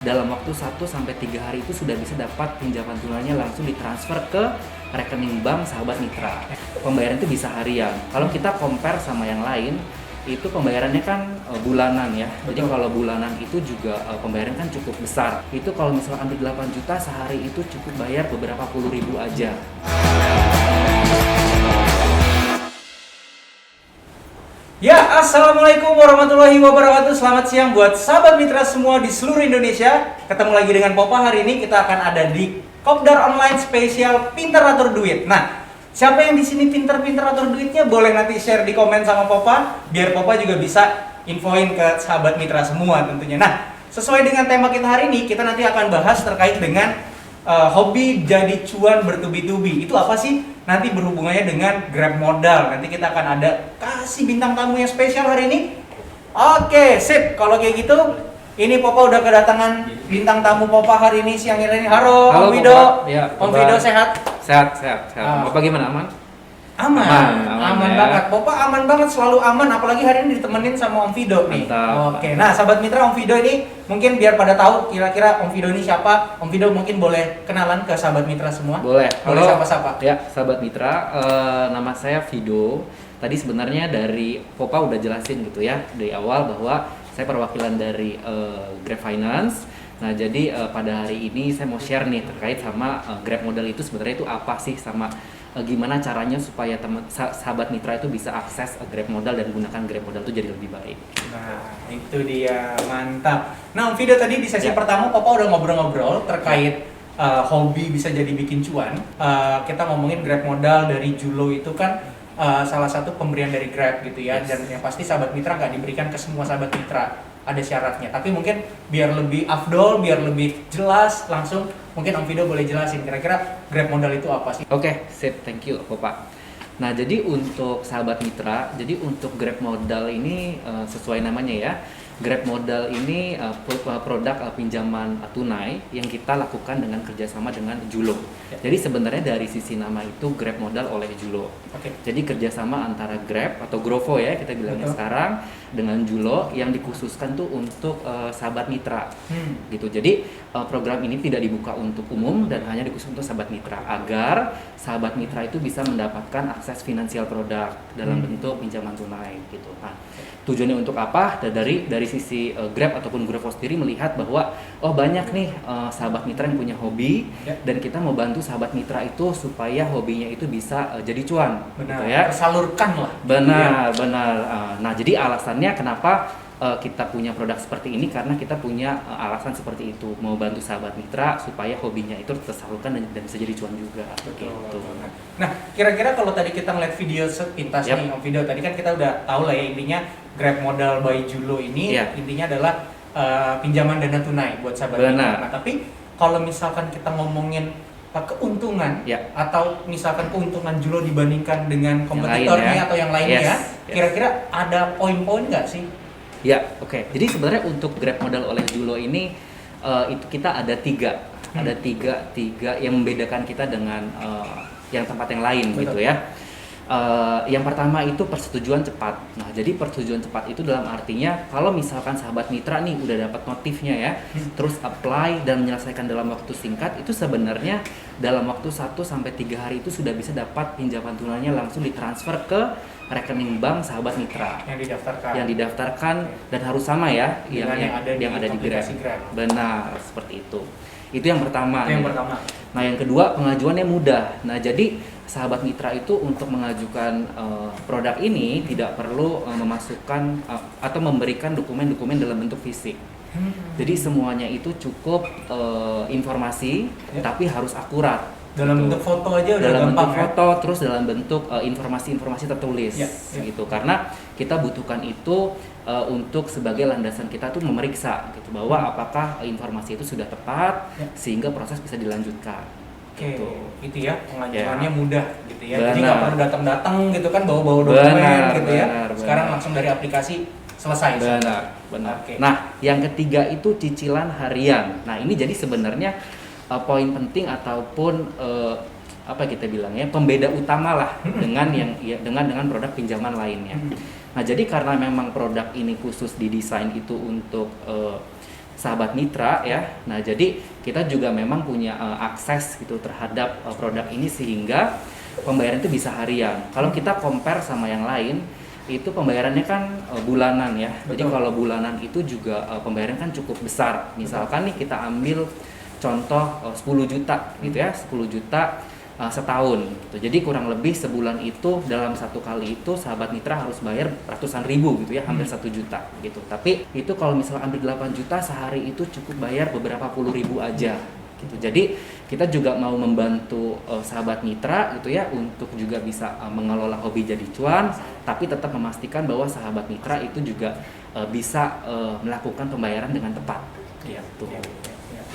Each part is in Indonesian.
Dalam waktu 1 sampai 3 hari itu sudah bisa dapat pinjaman tunainya langsung ditransfer ke rekening bank sahabat mitra. Pembayaran itu bisa harian. Kalau kita compare sama yang lain, itu pembayarannya kan bulanan ya. Jadi kalau bulanan itu juga pembayaran kan cukup besar. Itu kalau misalnya ambil 8 juta sehari itu cukup bayar beberapa puluh ribu aja. Ya, Assalamualaikum warahmatullahi wabarakatuh. Selamat siang buat sahabat mitra semua di seluruh Indonesia. Ketemu lagi dengan Popa. Hari ini kita akan ada di Kopdar Online Spesial Pinter Atur Duit. Nah, siapa yang di sini pinter-pinter atur duitnya boleh nanti share di komen sama Popa, biar Popa juga bisa infoin ke sahabat mitra semua tentunya. Nah, sesuai dengan tema kita hari ini, kita nanti akan bahas terkait dengan hobi jadi cuan bertubi-tubi. Itu apa sih? Nanti berhubungannya dengan Grab modal. Nanti kita akan ada kasih bintang tamu yang spesial hari ini. Oke, sip. Kalau kayak gitu, ini Popa udah kedatangan bintang tamu Popa hari ini siang ini. Halo, Om Fido. Ya, Om Fido sehat? Sehat. Popa gimana, aman? Aman ya. banget. Popa aman banget, selalu aman. Apalagi hari ini ditemenin sama Om Fido nih. Mantap. Oke, nah sahabat mitra Om Fido ini mungkin biar pada tahu kira-kira Om Fido ini siapa. Om Fido mungkin boleh kenalan ke sahabat mitra semua. Boleh Sapa-sapa. Ya, sahabat mitra, nama saya Fido. Tadi sebenarnya dari Popa udah jelasin gitu ya dari awal bahwa saya perwakilan dari Grab Finance. Nah, jadi pada hari ini saya mau share nih terkait sama Grab modal itu sebenarnya itu apa sih, sama gimana caranya supaya sahabat mitra itu bisa akses Grab modal dan gunakan Grab modal itu jadi lebih baik. Nah, itu dia, mantap. Nah, Om Fido tadi di sesi pertama Popa udah ngobrol-ngobrol terkait hobi bisa jadi bikin cuan. Kita ngomongin Grab modal dari Julo itu kan salah satu pemberian dari Grab gitu ya. Yes. Dan yang pasti sahabat mitra nggak diberikan ke semua sahabat mitra, ada syaratnya. Tapi mungkin biar lebih afdol, biar lebih jelas, langsung mungkin Om Fido boleh jelasin kira-kira Grab modal itu apa sih? Oke, sip, thank you Popa. Nah, jadi untuk sahabat mitra, jadi untuk Grab modal ini sesuai namanya ya. Grab modal ini produk pinjaman tunai yang kita lakukan dengan kerjasama dengan Julo. Ya. Jadi sebenarnya dari sisi nama itu Grab modal oleh Julo. Oke. Jadi kerjasama antara Grab atau Grovo ya kita bilangnya sekarang dengan Julo yang dikhususkan tuh untuk sahabat mitra. Gitu. Jadi program ini tidak dibuka untuk umum dan hanya dikhusus untuk sahabat mitra agar sahabat mitra itu bisa mendapatkan akses finansial produk dalam bentuk pinjaman tunai gitu. Nah, tujuannya untuk apa? Dari sisi Grab ataupun Grovo sendiri melihat bahwa oh banyak nih sahabat mitra yang punya hobi dan kita mau bantu sahabat mitra itu supaya hobinya itu bisa jadi cuan. Benar, gitu ya. tersalurkan lah. Benar. Nah, jadi alasannya kenapa kita punya produk seperti ini karena kita punya alasan seperti itu, mau bantu sahabat mitra supaya hobinya itu tersalurkan dan bisa jadi cuan juga. Gitu. Nah, kira-kira kalau tadi kita ngeliat video sepintas nih Om Fido, tadi kan kita udah tahu lah ya intinya Grab modal by Julo ini intinya adalah pinjaman dana tunai buat sahabat mitra. Nah, tapi kalau misalkan kita ngomongin keuntungan atau misalkan keuntungan Julo dibandingkan dengan kompetitornya atau yang lainnya, kira-kira ada poin-poin nggak sih? Ya, oke. Jadi sebenarnya untuk Grab modal oleh Julo ini itu kita ada tiga yang membedakan kita dengan yang tempat yang lain. Betul. Gitu ya. Yang pertama itu persetujuan cepat. Nah, jadi persetujuan cepat itu dalam artinya kalau misalkan sahabat mitra nih udah dapat notifnya ya, terus apply dan menyelesaikan dalam waktu singkat, itu sebenarnya dalam waktu 1 sampai 3 hari itu sudah bisa dapat pinjaman tunainya langsung ditransfer ke rekening bank sahabat mitra yang didaftarkan dan harus sama ya yang ada di Grab. Benar, seperti itu. Itu yang pertama. Nah, yang kedua pengajuannya mudah. Nah, jadi sahabat mitra itu untuk mengajukan produk ini tidak perlu memasukkan atau memberikan dokumen-dokumen dalam bentuk fisik. Jadi semuanya itu cukup informasi tapi harus akurat. Dalam bentuk foto aja udah dalam gampang, bentuk foto, terus dalam bentuk informasi-informasi tertulis gitu. Karena kita butuhkan itu untuk sebagai landasan kita tuh memeriksa gitu bahwa apakah informasi itu sudah tepat sehingga proses bisa dilanjutkan. Oke, itu ya pengajuannya mudah gitu ya. Benar. Jadi nggak perlu datang-datang gitu kan bawa-bawa dokumen gitu ya. Sekarang langsung dari aplikasi selesai. Benar. Okay. Nah, yang ketiga itu cicilan harian. Nah, ini jadi sebenarnya poin penting ataupun apa kita bilangnya pembeda utama lah dengan produk pinjaman lainnya. Nah, jadi karena memang produk ini khusus didesain itu untuk sahabat mitra ya. Nah, jadi kita juga memang punya akses gitu terhadap produk ini sehingga pembayaran itu bisa harian. Kalau kita compare sama yang lain, itu pembayarannya kan bulanan ya. Jadi Betul. kalau bulanan itu juga pembayaran kan cukup besar. Misalkan nih kita ambil contoh 10 juta gitu ya, 10 juta setahun gitu. Jadi kurang lebih sebulan itu dalam satu kali itu sahabat mitra harus bayar ratusan ribu gitu ya, hampir 1 juta gitu. Tapi itu kalau misalnya ambil 8 juta sehari itu cukup bayar beberapa puluh ribu aja gitu. Jadi kita juga mau membantu sahabat mitra gitu ya untuk juga bisa mengelola hobi jadi cuan, tapi tetap memastikan bahwa sahabat mitra itu juga bisa melakukan pembayaran dengan tepat gitu.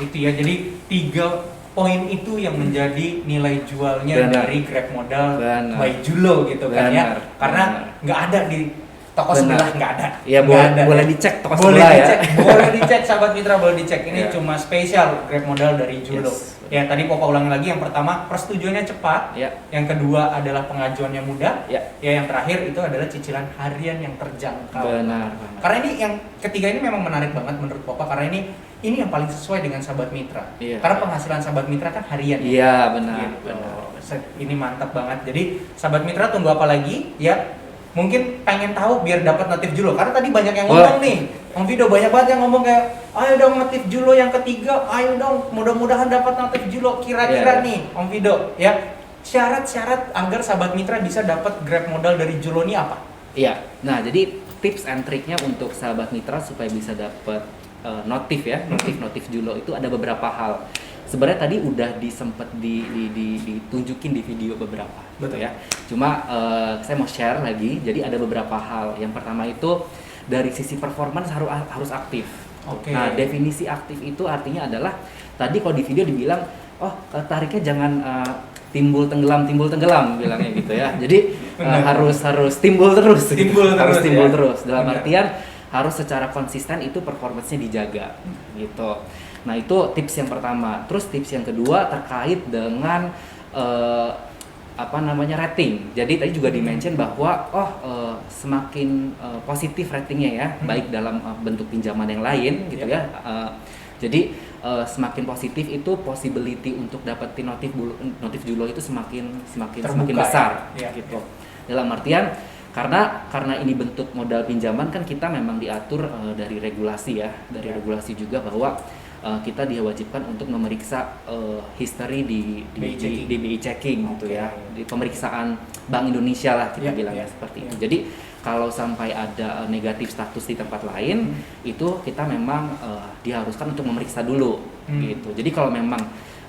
Itu ya, jadi 3 poin itu yang menjadi nilai jualnya Benar. dari Grab Modal Benar. by Julo gitu kan ya. Benar. Karena nggak ada di toko sebelah, nggak ada. Ya boleh dicek toko boleh sebelah dicek, ya. boleh dicek sahabat mitra, boleh dicek. Ini Ya. cuma spesial Grab Modal dari Julo. Yes. Ya tadi Popa ulangi lagi, yang pertama persetujuannya cepat, Ya. yang kedua adalah pengajuannya mudah, Ya. ya yang terakhir itu adalah cicilan harian yang terjangkau. Benar. Karena ini yang ketiga ini memang menarik banget menurut Popa, karena ini yang paling sesuai dengan sahabat mitra. Iya. Karena penghasilan sahabat mitra kan harian. Iya, benar. Gitu. Benar. Ini mantap banget. Jadi sahabat mitra tunggu apa lagi? Ya mungkin pengen tahu biar dapat notif Julo. Karena tadi banyak yang ngomong nih. Om Vido banyak banget yang ngomong kayak, ayo dong notif Julo yang ketiga, ayo dong mudah-mudahan dapat notif Julo. Kira-kira Iya. nih Om Vido ya, syarat-syarat agar sahabat mitra bisa dapat Grab Modal dari Julo ini apa? Iya. Nah, jadi tips and triknya untuk sahabat mitra supaya bisa dapat notif ya, notif Julo itu ada beberapa hal. Sebenarnya tadi udah ditunjukin di video beberapa, gitu ya. Cuma saya mau share lagi. Jadi ada beberapa hal. Yang pertama itu dari sisi performance harus aktif. Oke. Nah, definisi aktif itu artinya adalah tadi kalau di video dibilang, tariknya jangan timbul tenggelam bilangnya gitu ya. Jadi harus timbul terus. Harus timbul terus. Dalam artian harus secara konsisten itu performance-nya dijaga gitu. Nah, itu tips yang pertama. Terus tips yang kedua terkait dengan rating. Jadi tadi juga di-mention bahwa semakin positif ratingnya ya, baik dalam bentuk pinjaman yang lain gitu ya. Jadi semakin positif itu possibility untuk dapetin notif Julo itu semakin besar ya. gitu. Dalam artian karena ini bentuk modal pinjaman kan kita memang diatur dari regulasi ya, regulasi juga bahwa kita diwajibkan untuk memeriksa history di BI checking gitu ya, di pemeriksaan Bank Indonesia lah kita bilangnya seperti itu. Jadi kalau sampai ada negatif status di tempat lain itu kita memang diharuskan untuk memeriksa dulu gitu. Jadi kalau memang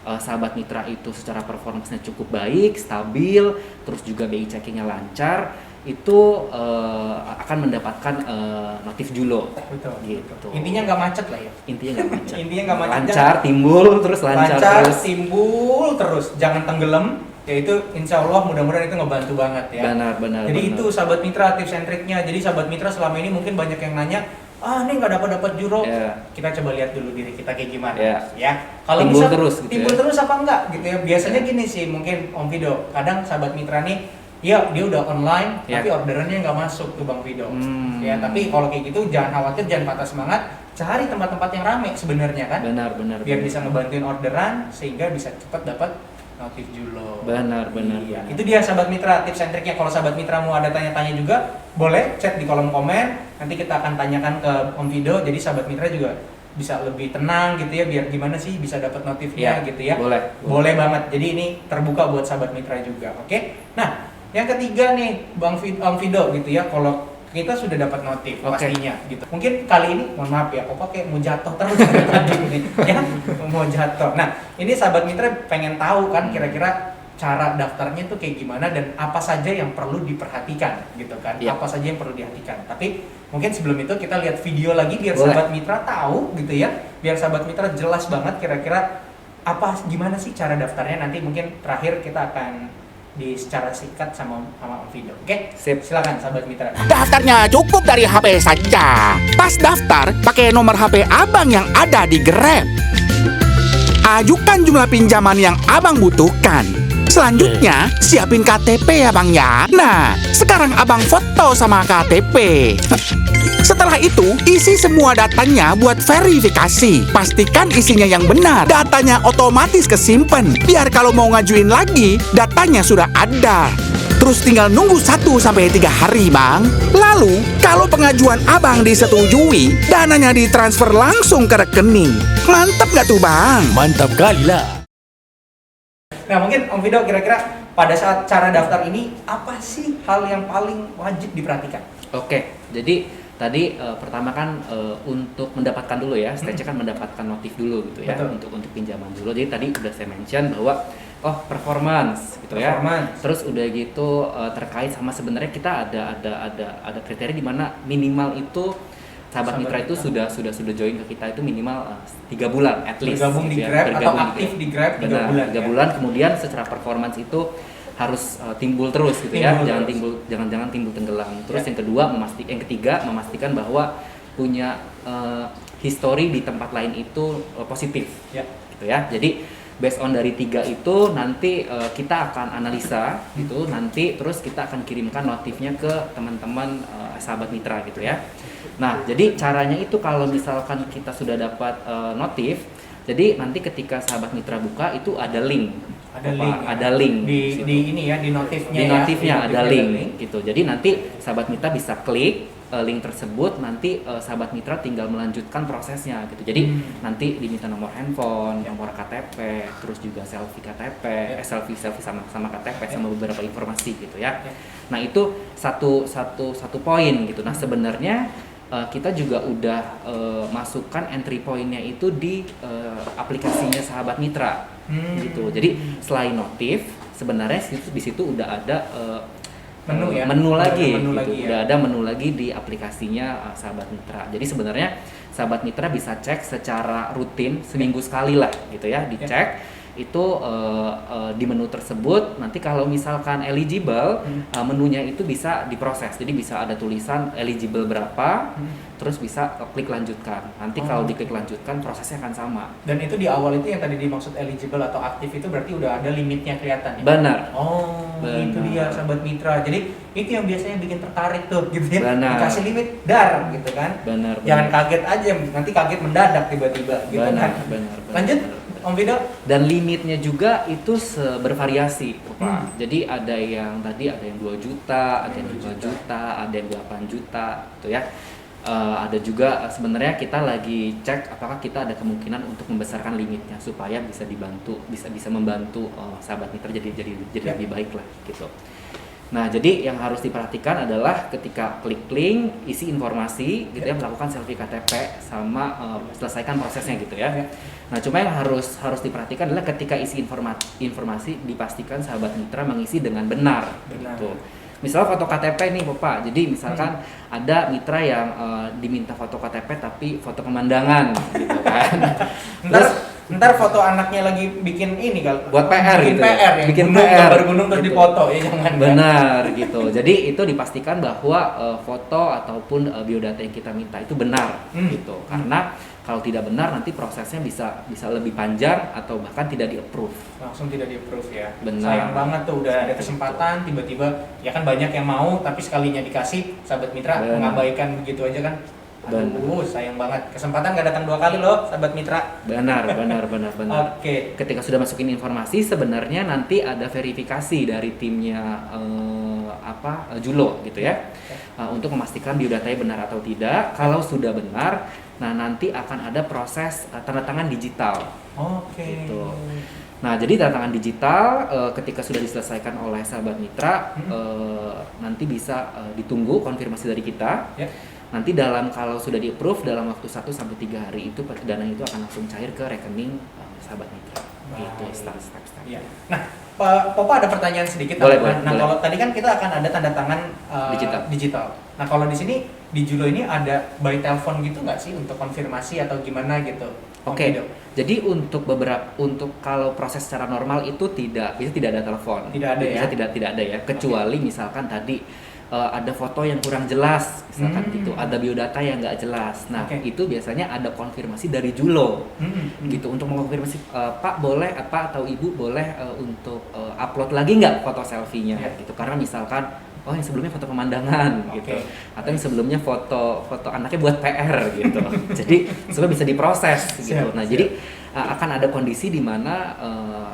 sahabat mitra itu secara performance-nya cukup baik, stabil, terus juga BI checkingnya lancar, itu akan mendapatkan notif Julo. Betul. Gitu. Intinya nggak macet lah ya. Intinya nggak macet. Intinya nggak macet. Lancar, timbul terus lancar terus. Timbul terus. Jangan tenggelam. Ya itu insya Allah mudah-mudahan itu ngebantu banget ya. Benar. Jadi itu sahabat mitra tips and triknya. Jadi sahabat mitra selama ini mungkin banyak yang nanya, ini nggak dapat Julo. Yeah. Kita coba lihat dulu diri kita kayak gimana. Yeah. Ya. Kalau Timbul bisa terus gitu timbul ya. terus apa enggak gitu ya. Biasanya gini sih mungkin Om Vido. Kadang sahabat mitra nih, ya dia udah online tapi orderannya nggak masuk ke Bang Vido. Ya tapi kalau kayak gitu jangan khawatir, jangan patah semangat. Cari tempat-tempat yang rame sebenarnya kan. Benar. Biar bisa ngebantuin orderan sehingga bisa cepat dapat notif Julo. Benar. Iya. Itu dia sahabat mitra tips and triknya. Kalau sahabat mitra mau ada tanya-tanya juga, boleh chat di kolom komen. Nanti kita akan tanyakan ke Om Vido. Jadi sahabat mitra juga bisa lebih tenang gitu ya, biar gimana sih bisa dapat notifnya gitu ya. Boleh banget. Jadi ini terbuka buat sahabat mitra juga. Oke. Nah, yang ketiga nih Om Vido gitu ya. Kalau kita sudah dapat notif pastinya gitu. Mungkin kali ini mohon maaf ya, Papa kayak mau jatuh terus tadi ini ya, mau jatuh. Nah, ini sahabat mitra pengen tahu kan kira-kira cara daftarnya tuh kayak gimana dan apa saja yang perlu diperhatikan gitu kan. Apa saja yang perlu diperhatikan. Tapi mungkin sebelum itu kita lihat video lagi biar sahabat mitra tahu gitu ya. Biar sahabat mitra jelas banget kira-kira gimana sih cara daftarnya. Nanti mungkin terakhir kita akan secara singkat sama Om Vido. Oke? Sip. Silakan sahabat mitra. Daftarnya cukup dari HP saja. Pas daftar, pakai nomor HP abang yang ada di Grab. Ajukan jumlah pinjaman yang abang butuhkan. Selanjutnya, siapin KTP ya bang ya. Nah, sekarang abang foto sama KTP. Setelah itu, isi semua datanya buat verifikasi. Pastikan isinya yang benar. Datanya otomatis kesimpan. Biar kalau mau ngajuin lagi, datanya sudah ada. Terus tinggal nunggu 1-3 hari, Bang. Lalu, kalau pengajuan Abang disetujui, dananya ditransfer langsung ke rekening. Mantap nggak tuh, Bang? Mantap kali lah. Nah mungkin Om Fido kira-kira pada saat cara daftar ini apa sih hal yang paling wajib diperhatikan? Oke, jadi tadi pertama kan untuk mendapatkan dulu ya, stage kan mendapatkan notif dulu gitu ya. Betul. untuk pinjaman dulu. Jadi tadi udah saya mention bahwa performance gitu ya. Terus udah gitu terkait sama sebenarnya kita ada kriteria di mana minimal itu sahabat mitra itu sudah join ke kita itu minimal 3 bulan at least. Bergabung di gitu ya. Grab atau Bergabung aktif di Grab 3 Benar, bulan. 3 bulan. Kemudian secara performance itu harus timbul terus gitu ya. Jangan timbul tenggelam. Terus yang ketiga memastikan bahwa punya history di tempat lain itu positif. Gitu ya. Jadi based on dari 3 itu nanti kita akan analisa gitu, nanti terus kita akan kirimkan notifnya ke teman-teman sahabat mitra gitu ya. Nah, jadi caranya itu kalau misalkan kita sudah dapat notif, jadi nanti ketika sahabat mitra buka itu ada link. Ada link di ini ya, di notifnya. Di notifnya ya, ada link gitu. Jadi nanti sahabat mitra bisa klik link tersebut, nanti sahabat mitra tinggal melanjutkan prosesnya gitu. Jadi nanti diminta nomor handphone, nomor KTP, terus juga selfie KTP, selfie sama KTP sama beberapa informasi gitu ya. Nah, itu satu poin gitu. Nah, sebenarnya kita juga udah masukkan entry point-nya itu di aplikasinya sahabat mitra gitu. Jadi selain notif, sebenarnya di situ udah ada menu lagi gitu. Udah ada menu lagi di aplikasinya sahabat mitra. Jadi sebenarnya sahabat mitra bisa cek secara rutin seminggu sekali lah gitu ya, dicek. Itu di menu tersebut nanti kalau misalkan eligible menunya itu bisa diproses, jadi bisa ada tulisan eligible berapa, terus bisa klik lanjutkan. Nanti kalau diklik lanjutkan prosesnya akan sama. Dan itu di awal itu yang tadi dimaksud eligible atau aktif itu berarti udah ada limitnya kelihatan ya? Benar. Itu dia sahabat mitra. Jadi itu yang biasanya bikin tertarik tuh gitu ya. Benar. Dikasih limit dar gitu kan. Benar. Jangan kaget aja, nanti kaget mendadak tiba-tiba gitu kan. Benar. Lanjut Om Fido. Dan limitnya juga itu bervariasi, Pak. Jadi ada yang 2 juta, ada yang 5 juta, ada yang 8 juta gitu ya. Ada juga sebenarnya kita lagi cek apakah kita ada kemungkinan untuk membesarkan limitnya supaya bisa membantu sahabat mitra jadi lebih baik lah gitu. Nah, jadi yang harus diperhatikan adalah ketika klik link, isi informasi gitu ya, melakukan selfie KTP sama selesaikan prosesnya gitu ya. Nah, cuma yang harus diperhatikan adalah ketika isi informasi dipastikan sahabat mitra mengisi dengan benar. Gitu. Misal foto KTP nih Bapak, jadi misalkan ada mitra yang diminta foto KTP tapi foto pemandangan gitu kan. Ntar foto anaknya lagi bikin ini kalau buat PR gitu. Bikin gambar gunung terus dipoto ya, jangan. Benar gitu. Jadi itu dipastikan bahwa foto ataupun biodata yang kita minta itu benar gitu. Karena kalau tidak benar nanti prosesnya bisa lebih panjang atau bahkan tidak di-approve. Langsung tidak di-approve ya. Benar. Sayang banget tuh udah ada kesempatan tiba-tiba ya kan banyak yang mau tapi sekalinya dikasih sahabat mitra mengabaikan begitu aja kan. Aduh, sayang banget. Kesempatan nggak datang 2 kali loh, sahabat mitra. Benar. Oke. Ketika sudah masukin informasi, sebenarnya nanti ada verifikasi dari timnya Julo gitu ya, untuk memastikan biodatanya benar atau tidak. Kalau sudah benar, nah nanti akan ada proses tanda tangan digital. Oke. Gitu. Nah, jadi tanda tangan digital ketika sudah diselesaikan oleh sahabat mitra, nanti bisa ditunggu konfirmasi dari kita. Nanti kalau sudah di-approve dalam waktu 1-3 hari itu dana itu akan langsung cair ke rekening sahabat mitra. Itu step-step. Ya. Nah, Pak Popa ada pertanyaan sedikit. Boleh. Kalau tadi kan kita akan ada tanda tangan digital. Nah, kalau di sini di Julo ini ada by telepon gitu nggak sih untuk konfirmasi atau gimana gitu? Oke. Jadi untuk kalau proses secara normal itu tidak ada telepon. Tidak ada ya. Kecuali misalkan tadi ada foto yang kurang jelas, misalkan gitu, ada biodata yang nggak jelas. Nah, itu biasanya ada konfirmasi dari Julo, gitu, untuk mengkonfirmasi Pak boleh atau Ibu boleh untuk upload lagi nggak foto selfie-nya, gitu. Karena misalkan oh yang sebelumnya foto pemandangan gitu, atau yang sebelumnya foto anaknya buat PR gitu. Jadi supaya bisa diproses gitu. Nah jadi akan ada kondisi di mana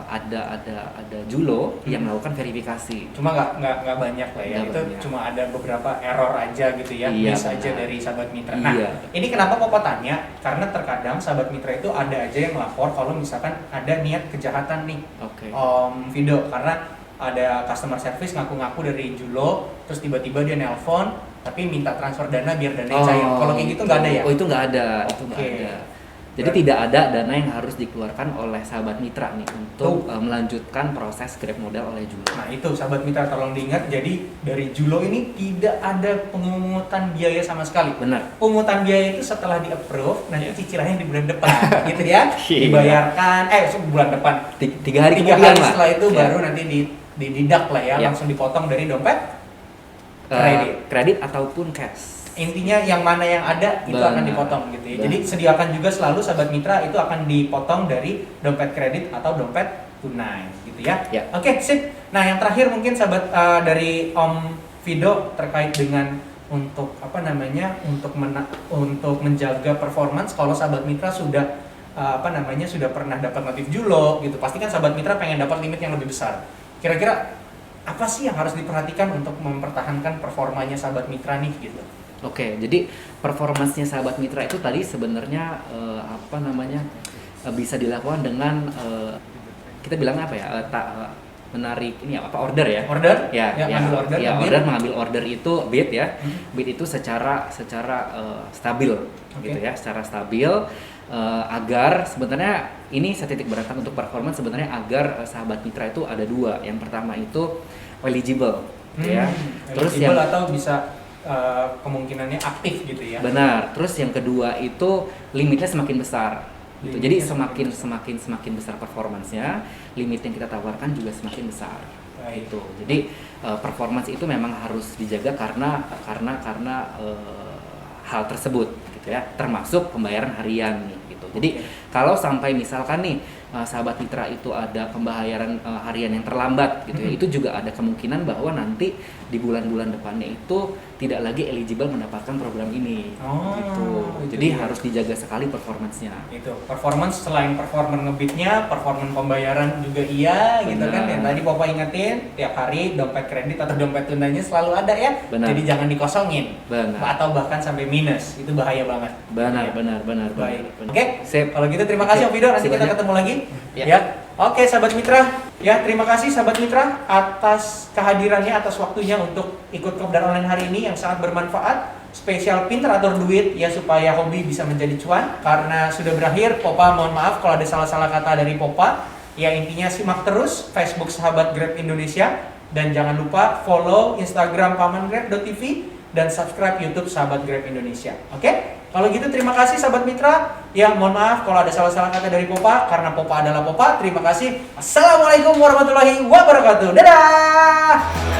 ada Julo yang melakukan verifikasi. Cuma nggak banyak lah ya, itu banyak. cuma ada beberapa error aja gitu ya, Iya, miss aja benar. dari sahabat mitra. Nah, Iya. ini kenapa Papa tanya? Karena terkadang sahabat mitra itu ada aja yang lapor kalau misalkan ada niat kejahatan nih, Oke. Video, karena ada customer service ngaku-ngaku dari Julo, terus tiba-tiba dia nelpon, tapi minta transfer dana biar dana cair. Kalau kayak gitu nggak ada ya? Oh itu nggak ada, itu nggak Oke. ada. Jadi tidak ada dana yang harus dikeluarkan oleh sahabat mitra nih untuk melanjutkan proses Grab modal oleh Julo. Nah itu sahabat mitra tolong diingat, jadi dari Julo ini tidak ada pemungutan biaya sama sekali. Benar. Pungutan biaya itu setelah di-approve, nanti Iya. cicilannya di bulan depan, gitu ya. Iya. Dibayarkan, bulan depan. 3 hari 3 kemudian hari lah. setelah itu Ya. baru nanti dididak lah ya, Iya. langsung dipotong dari dompet Eh, kredit ataupun cash. Intinya yang mana yang ada itu akan Benar. dipotong gitu ya. Benar. Jadi sediakan juga selalu sahabat mitra itu akan dipotong dari dompet kredit atau dompet tunai gitu ya. Ya. Oke, sip. Nah, yang terakhir mungkin sahabat dari Om Vido terkait dengan untuk apa namanya? Untuk menjaga performance kalau sahabat mitra sudah sudah pernah dapat notif Julo gitu. Pasti kan sahabat mitra pengen dapat limit yang lebih besar. Kira-kira apa sih yang harus diperhatikan untuk mempertahankan performanya sahabat mitra nih gitu? Oke, jadi performansnya sahabat mitra itu tadi sebenarnya bisa dilakukan dengan kita bilang apa ya? Menarik ini apa order ya? Order? Ya, ngambil order. ya, ambil. order mengambil order itu bid ya. Bid itu secara stabil gitu ya, secara stabil agar sebenarnya ini saya titik beratkan untuk performance sebenarnya agar sahabat mitra itu ada 2. Yang pertama itu eligible ya. Terus eligible yang atau bisa kemungkinannya aktif gitu ya. benar. Terus yang kedua itu limitnya semakin besar. Gitu. Jadi Limitnya semakin besar performansnya, limit yang kita tawarkan juga semakin besar. Baik. Itu. Jadi performance itu memang harus dijaga karena hal tersebut gitu ya, termasuk pembayaran harian nih gitu. Jadi kalau sampai misalkan nih sahabat mitra itu ada pembayaran harian yang terlambat gitu ya, itu juga ada kemungkinan bahwa nanti di bulan-bulan depannya itu tidak lagi eligible mendapatkan program ini. Gitu. Itu Jadi dia. harus dijaga sekali performancenya. Itu performance selain performance ngebitnya, performance pembayaran juga iya gitu kan. Benar. Yang tadi Papa ingetin tiap hari dompet kredit atau dompet tunainya selalu ada ya. Benar. Jadi jangan dikosongin. Benar. Atau bahkan sampai minus. Itu bahaya banget. Benar, Ya. benar. Baik. benar. Oke. Sip. Kalau gitu terima kasih Om Vido, nanti Terima kita kasih. ketemu lagi. Ya. Ya. Oke, sahabat mitra. Ya, terima kasih sahabat mitra atas kehadirannya, atas waktunya untuk ikut Kopdar Online hari ini yang sangat bermanfaat. Spesial pintar atur duit ya supaya hobi bisa menjadi cuan. Karena sudah berakhir, Popa mohon maaf kalau ada salah-salah kata dari Popa. Ya, intinya simak terus Facebook Sahabat Grab Indonesia dan jangan lupa follow Instagram pamangrab.tv dan subscribe YouTube Sahabat Grab Indonesia. Oke? Kalau gitu terima kasih sahabat mitra. Ya mohon maaf kalau ada salah-salah kata dari Popa karena Popa adalah Popa. Terima kasih. Assalamualaikum warahmatullahi wabarakatuh. Dadah.